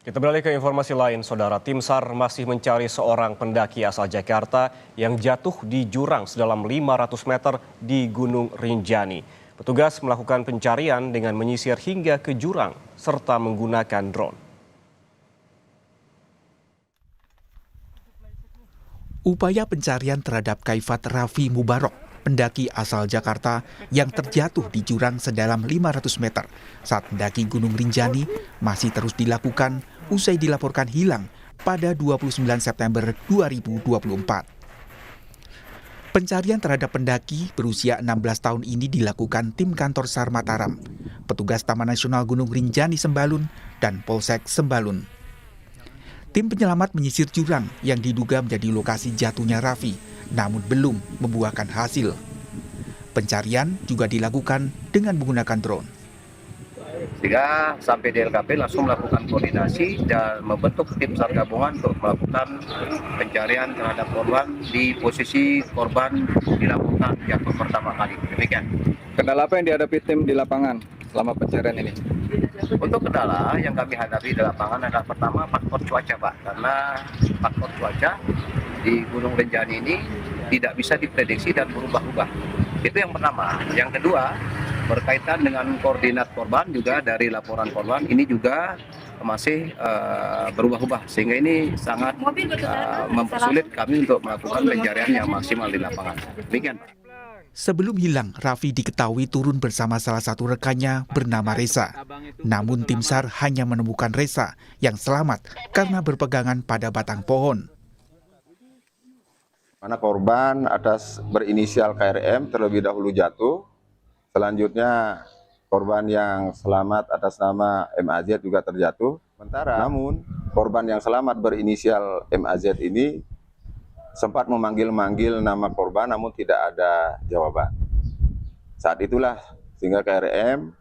Kita beralih ke informasi lain, Saudara. Tim SAR masih mencari seorang pendaki asal Jakarta yang jatuh di jurang sedalam 500 meter di Gunung Rinjani. Petugas melakukan pencarian dengan menyisir hingga ke jurang serta menggunakan drone. Upaya pencarian terhadap Kaifat Raffi Mubarok, pendaki asal Jakarta yang terjatuh di jurang sedalam 500 meter saat mendaki Gunung Rinjani masih terus dilakukan usai dilaporkan hilang pada 29 September 2024. Pencarian terhadap pendaki berusia 16 tahun ini dilakukan tim kantor SAR Mataram, petugas Taman Nasional Gunung Rinjani Sembalun, dan Polsek Sembalun. Tim penyelamat menyisir jurang yang diduga menjadi lokasi jatuhnya Raffi, namun belum membuahkan hasil. Pencarian juga dilakukan dengan menggunakan drone. Sehingga sampai di LKP langsung melakukan koordinasi dan membentuk tim SAR gabungan untuk melakukan pencarian terhadap korban di posisi korban dilakukan jatuh pertama kali. Demikian. Kendala apa yang dihadapi tim di lapangan selama pencarian ini? Untuk kendala yang kami hadapi di lapangan adalah pertama faktor cuaca, Pak. Karena faktor cuaca di Gunung Rinjani ini tidak bisa diprediksi dan berubah-ubah. Itu yang pertama. Yang kedua, berkaitan dengan koordinat korban juga dari laporan korban ini juga masih berubah-ubah. Sehingga ini sangat mempersulit kami untuk melakukan pencarian yang maksimal di lapangan. Demikian, Pak. Sebelum hilang, Raffi diketahui turun bersama salah satu rekannya bernama Reza. Namun tim SAR hanya menemukan Reza yang selamat karena berpegangan pada batang pohon. Mana korban atas berinisial KRM terlebih dahulu jatuh. Selanjutnya korban yang selamat atas nama MAZ juga terjatuh. Namun korban yang selamat berinisial MAZ ini sempat memanggil-manggil nama korban namun tidak ada jawaban. Saat itulah sehingga KRM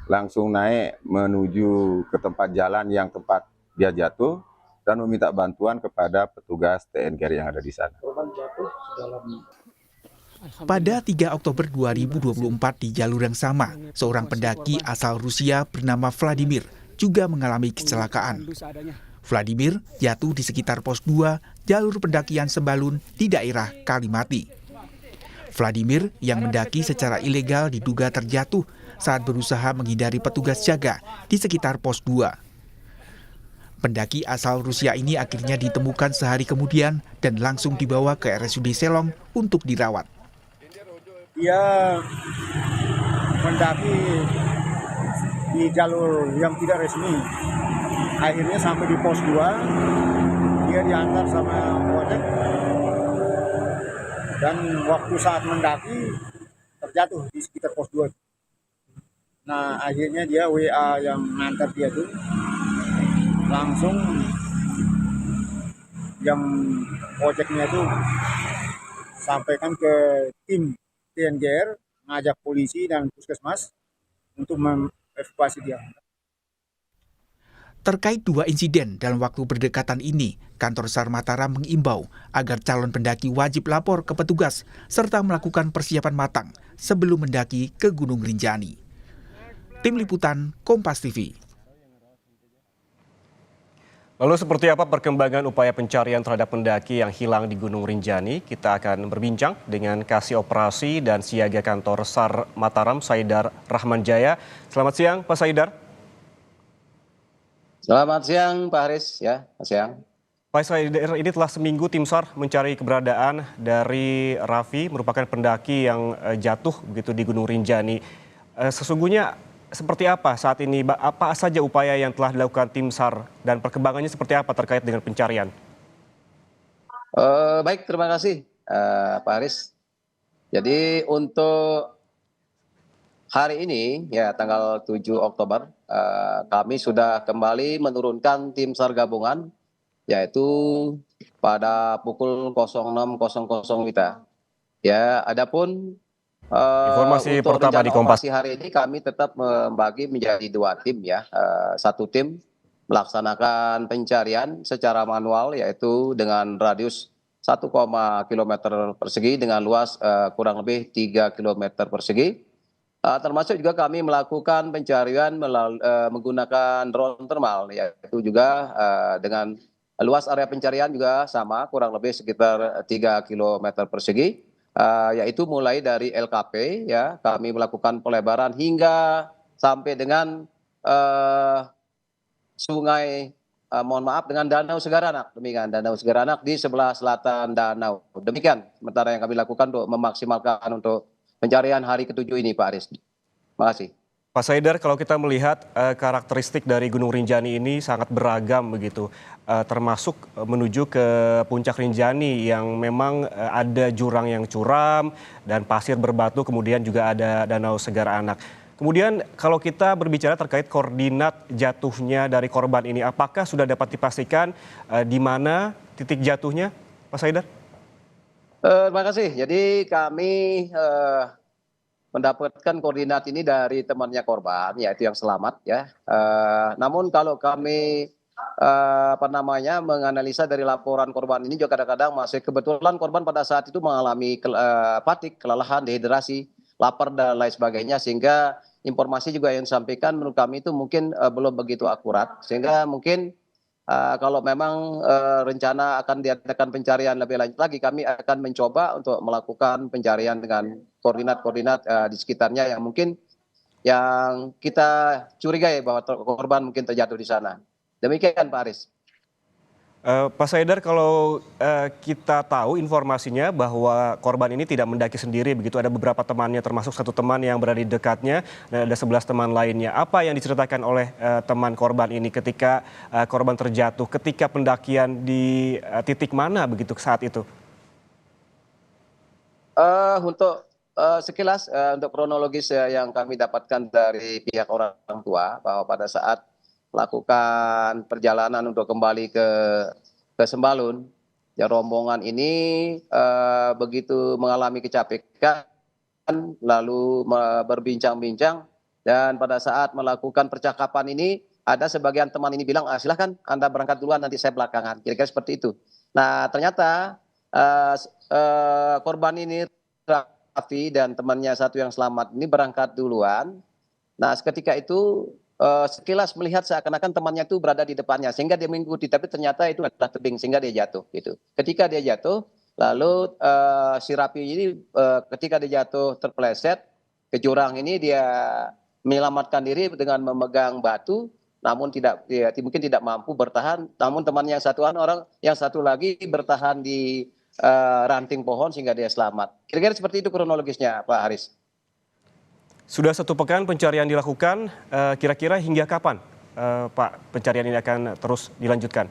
langsung naik menuju ke tempat jalan yang tempat dia jatuh dan meminta bantuan kepada petugas TNKRI yang ada di sana. Pada 3 Oktober 2024 di jalur yang sama, seorang pendaki asal Rusia bernama Vladimir juga mengalami kecelakaan. Vladimir jatuh di sekitar pos 2 jalur pendakian Sembalun di daerah Kalimati. Vladimir yang mendaki secara ilegal diduga terjatuh saat berusaha menghindari petugas jaga di sekitar pos 2. Pendaki asal Rusia ini akhirnya ditemukan sehari kemudian dan langsung dibawa ke RSUD Selong untuk dirawat. Dia mendaki di jalur yang tidak resmi. Akhirnya sampai di pos 2, dia diantar sama ojek. Dan waktu saat mendaki terjatuh di sekitar pos 2. Nah, akhirnya dia WA yang ngantar dia tuh langsung yang ojeknya tuh sampaikan ke tim TNGR, ngajak polisi dan puskesmas untuk mengevakuasi dia. Terkait 2 insiden dalam waktu berdekatan ini, kantor SAR Mataram mengimbau agar calon pendaki wajib lapor ke petugas serta melakukan persiapan matang sebelum mendaki ke Gunung Rinjani. Tim Liputan Kompas TV. Lalu seperti apa perkembangan upaya pencarian terhadap pendaki yang hilang di Gunung Rinjani? Kita akan berbincang dengan Kasih Operasi dan Siaga Kantor SAR Mataram, Saidar Rahmanjaya. Selamat siang, Pak Saidar. Selamat siang, Pak Haris. Ya, siang. Pak Saidar, ini telah seminggu tim SAR mencari keberadaan dari Raffi, merupakan pendaki yang jatuh begitu di Gunung Rinjani. Sesungguhnya seperti apa saat ini? Apa saja upaya yang telah dilakukan tim SAR dan perkembangannya seperti apa terkait dengan pencarian? Baik, terima kasih, Pak Haris. Jadi untuk hari ini, ya tanggal 7 Oktober, kami sudah kembali menurunkan tim SAR gabungan, yaitu pada pukul 06.00 WITA. Ya, adapun Informasi untuk pertama rencana di Kompas. operasi hari ini kami tetap membagi menjadi 2 tim ya. Satu tim melaksanakan pencarian secara manual, yaitu dengan radius 1, km persegi dengan luas kurang lebih 3 km persegi. Termasuk juga kami melakukan pencarian menggunakan drone thermal, yaitu juga dengan luas area pencarian juga sama, kurang lebih sekitar 3 kilometer persegi, yaitu mulai dari LKP, ya, kami melakukan pelebaran hingga sampai dengan eh, sungai, mohon maaf, dengan Danau Segaranak, demikian, Danau Segaranak di sebelah selatan danau. Demikian sementara yang kami lakukan untuk memaksimalkan untuk pencarian hari ketujuh ini, Pak Aris. Terima kasih. Pak Saidar, kalau kita melihat karakteristik dari Gunung Rinjani ini sangat beragam begitu, termasuk menuju ke puncak Rinjani yang memang ada jurang yang curam dan pasir berbatu, kemudian juga ada Danau Segar Anak. Kemudian kalau kita berbicara terkait koordinat jatuhnya dari korban ini, apakah sudah dapat dipastikan di mana titik jatuhnya, Pak Saidar? Terima kasih. Jadi kami mendapatkan koordinat ini dari temannya korban, yaitu yang selamat, ya. Namun kalau kami menganalisa dari laporan korban ini juga kadang-kadang masih kebetulan korban pada saat itu mengalami fatigue, kelelahan, dehidrasi, lapar dan lain sebagainya, sehingga informasi juga yang disampaikan menurut kami itu mungkin belum begitu akurat, sehingga mungkin kalau memang rencana akan diadakan pencarian lebih lanjut lagi, kami akan mencoba untuk melakukan pencarian dengan koordinat-koordinat di sekitarnya yang mungkin yang kita curigai bahwa korban mungkin terjatuh di sana. Demikian, Pak Aris. Pak Saidar, kalau kita tahu informasinya bahwa korban ini tidak mendaki sendiri, begitu ada beberapa temannya, termasuk satu teman yang berada di dekatnya dan ada 11 teman lainnya. Apa yang diceritakan oleh teman korban ini ketika korban terjatuh, ketika pendakian di titik mana begitu saat itu? Untuk sekilas untuk kronologis yang kami dapatkan dari pihak orang tua bahwa pada saat melakukan perjalanan untuk kembali ke Sembalun, ya rombongan ini begitu mengalami kecapekan lalu berbincang-bincang, dan pada saat melakukan percakapan ini ada sebagian teman ini bilang, silahkan Anda berangkat duluan, nanti saya belakangan, kira-kira seperti itu. Nah ternyata korban ini, Raffi dan temannya satu yang selamat ini, berangkat duluan. Nah seketika itu sekilas melihat seakan-akan temannya itu berada di depannya sehingga dia mengikuti, tapi ternyata itu adalah tebing sehingga dia jatuh gitu. Ketika dia jatuh, lalu si Raffi ini ketika dia jatuh terpeleset ke jurang ini, dia menyelamatkan diri dengan memegang batu, namun mungkin tidak mampu bertahan. Namun temannya yang satu lagi bertahan di ranting pohon sehingga dia selamat. Kira-kira seperti itu kronologisnya, Pak Haris. Sudah 1 pekan pencarian dilakukan, kira-kira hingga kapan Pak pencarian ini akan terus dilanjutkan?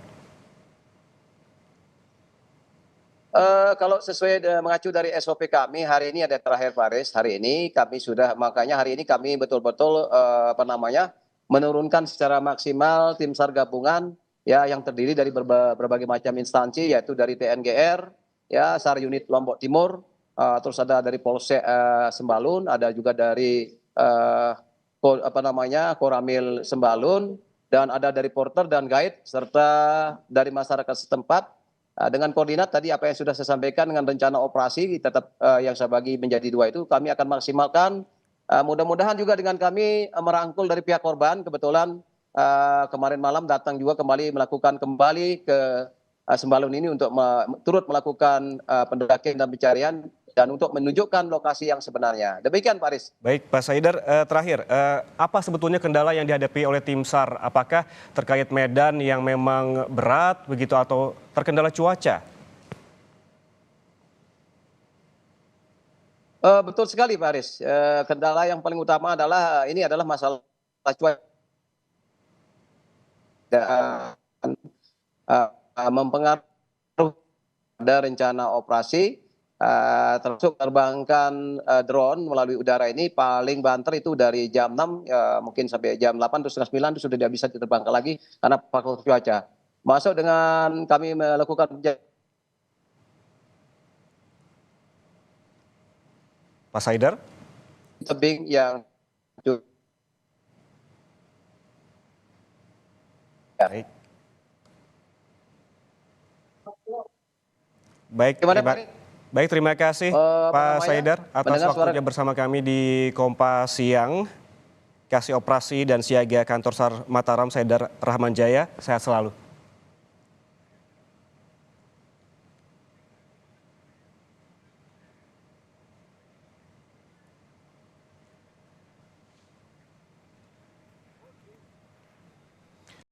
Kalau sesuai mengacu dari SOP kami, hari ini ada terakhir, Pak Haris. Hari ini kami sudah, makanya hari ini kami betul-betul menurunkan secara maksimal tim SAR gabungan, ya, yang terdiri dari berbagai macam instansi, yaitu dari TNGR, ya, SAR unit Lombok Timur, terus ada dari Polsek Sembalun, ada juga dari Koramil Sembalun, dan ada dari porter dan guide serta dari masyarakat setempat. Dengan koordinat tadi apa yang sudah saya sampaikan dengan rencana operasi tetap yang saya bagi menjadi 2 itu kami akan maksimalkan. Mudah-mudahan juga dengan kami merangkul dari pihak korban, kebetulan kemarin malam datang juga kembali melakukan kembali ke Sembalun ini untuk turut melakukan pendakian dan pencarian dan untuk menunjukkan lokasi yang sebenarnya. Demikian, Pak Aris. Baik, Pak Saidar, terakhir, apa sebetulnya kendala yang dihadapi oleh tim SAR? Apakah terkait medan yang memang berat begitu atau terkendala cuaca? Betul sekali, Pak Aris. Kendala yang paling utama adalah ini adalah masalah cuaca dan mempengaruhi pada rencana operasi. Termasuk terbangkan drone melalui udara ini paling banter itu dari jam 6 mungkin sampai jam 8 atau setengah 9 itu sudah tidak bisa diterbangkan lagi karena faktor cuaca. Masuk dengan kami melakukan Pak Saidar? tebing yang Baik. Baik, gimana, Pak? Baik, terima kasih Pak Saidar atas waktunya bersama kami di Kompas Siang. Kasih Operasi dan Siaga Kantor SAR Mataram Saidar Rahman Jaya, sehat selalu.